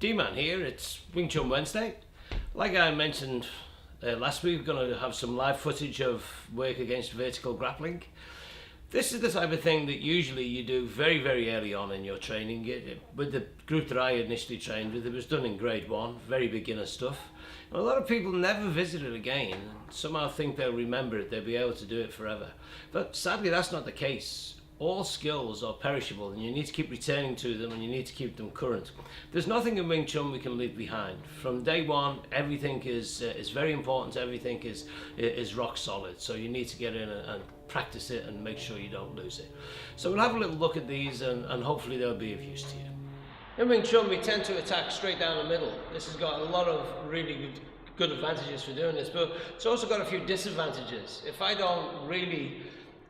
D-Man here, it's Wing Chun Wednesday. Like I mentioned last week, we're going to have some live footage of work against vertical grappling. This is the type of thing that usually you do very, very early on in your training. With the group that I initially trained with, it was done in grade 1, very beginner stuff. And a lot of people never visit it again, and somehow think they'll remember it, they'll be able to do it forever. But sadly, that's not the case. All skills are perishable and you need to keep returning to them and you need to keep them current. There's nothing in Wing Chun we can leave behind. From day one, everything is very important, everything is rock solid. So you need to get in and practice it and make sure you don't lose it. So we'll have a little look at these and hopefully they'll be of use to you. In Wing Chun we tend to attack straight down the middle. This has got a lot of really good advantages for doing this, but it's also got a few disadvantages. If I don't really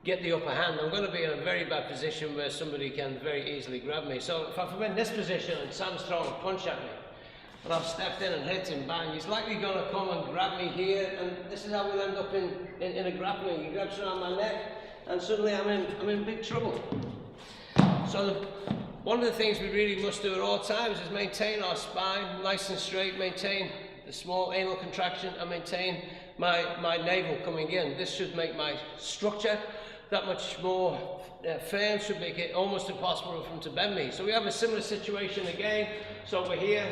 get the upper hand, I'm going to be in a very bad position where somebody can very easily grab me. So if I'm in this position and Sam's throwing a punch at me and I've stepped in and hit him, bang, he's likely going to come and grab me here, and this is how we'll end up in a grappling. He grabs around my neck and suddenly I'm in big trouble. So one of the things we really must do at all times is maintain our spine nice and straight, maintain the small anal contraction and maintain my navel coming in. This should make my structure that much more firm, should make it almost impossible for him to bend me. So we have a similar situation again. So we're here,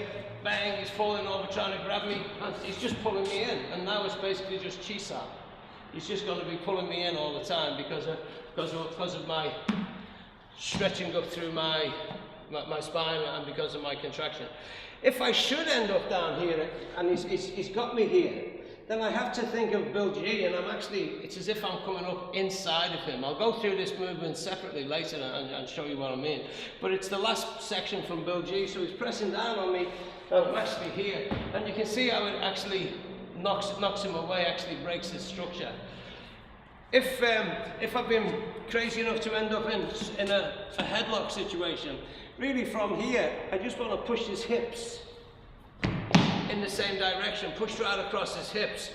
bang, he's falling over trying to grab me, and he's just pulling me in. And now it's basically just chisao. He's just going to be pulling me in all the time because of my stretching up through my spine and because of my contraction. If I should end up down here and he's got me here, then I have to think of Bulji, and it's as if I'm coming up inside of him. I'll go through this movement separately later and show you what I mean. But it's the last section from Bulji, so he's pressing down on me, and I'm actually here. And you can see how it actually knocks him away, actually breaks his structure. If I've been crazy enough to end up in a headlock situation, really from here, I just want to push his hips in the same direction, push right across his hips.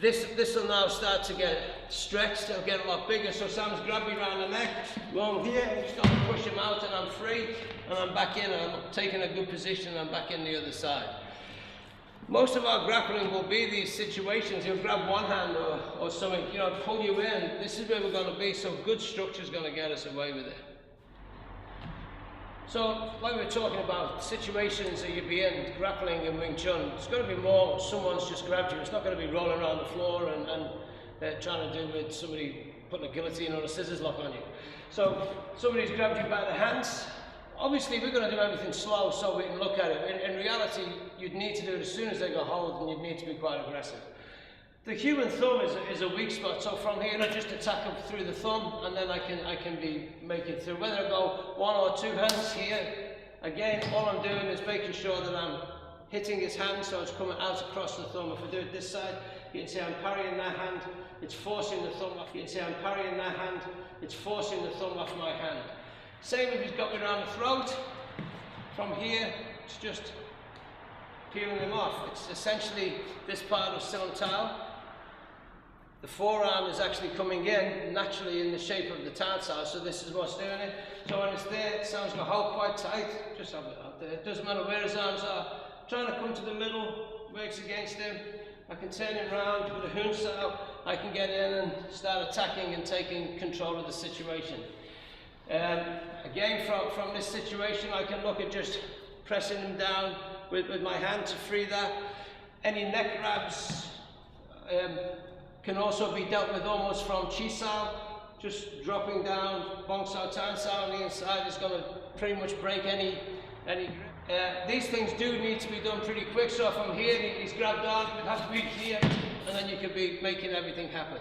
This will now start to get stretched, it'll get a lot bigger. So Sam's grabbed me around the neck, I'm here, I'm just going to push him out and I'm free, and I'm back in and I'm taking a good position and I'm back in the other side. Most of our grappling will be these situations. You'll grab one hand or something, pull you in. This is where we're going to be, so good structure is going to get us away with it. So, like we were talking about, situations that you'd be in, grappling and Wing Chun, it's going to be more someone's just grabbed you. It's not going to be rolling around the floor and trying to do with somebody putting a guillotine or a scissors lock on you. So, somebody's grabbed you by the hands. Obviously, we're going to do everything slow so we can look at it. In reality, you'd need to do it as soon as they go hold, and you'd need to be quite aggressive. The human thumb is a weak spot, so from here I just attack him through the thumb, and then I can be making through. Whether I go one or two hands here, again, all I'm doing is making sure that I'm hitting his hand so it's coming out across the thumb. If I do it this side, you can see I'm parrying that hand, it's forcing the thumb off. You can see I'm parrying that hand, it's forcing the thumb off my hand. Same if he's got me around the throat. From here, it's just peeling him off. It's essentially this part of Silam Tao. The forearm is actually coming in naturally in the shape of the Tan Sao, so this is what's doing it. So when it's there, it sounds like hold quite tight, just have it out there. It doesn't matter where his arms are. Trying to come to the middle, works against him. I can turn him round with a Hun Sao. I can get in and start attacking and taking control of the situation. Again, from this situation, I can look at just pressing him down with my hand to free that. Any neck grabs can also be dealt with almost from chisao, just dropping down, bong sao, tan sao on the inside is going to pretty much break any grip. These things do need to be done pretty quick, so if I'm here and he's grabbed on, it has to be here, and then you can be making everything happen.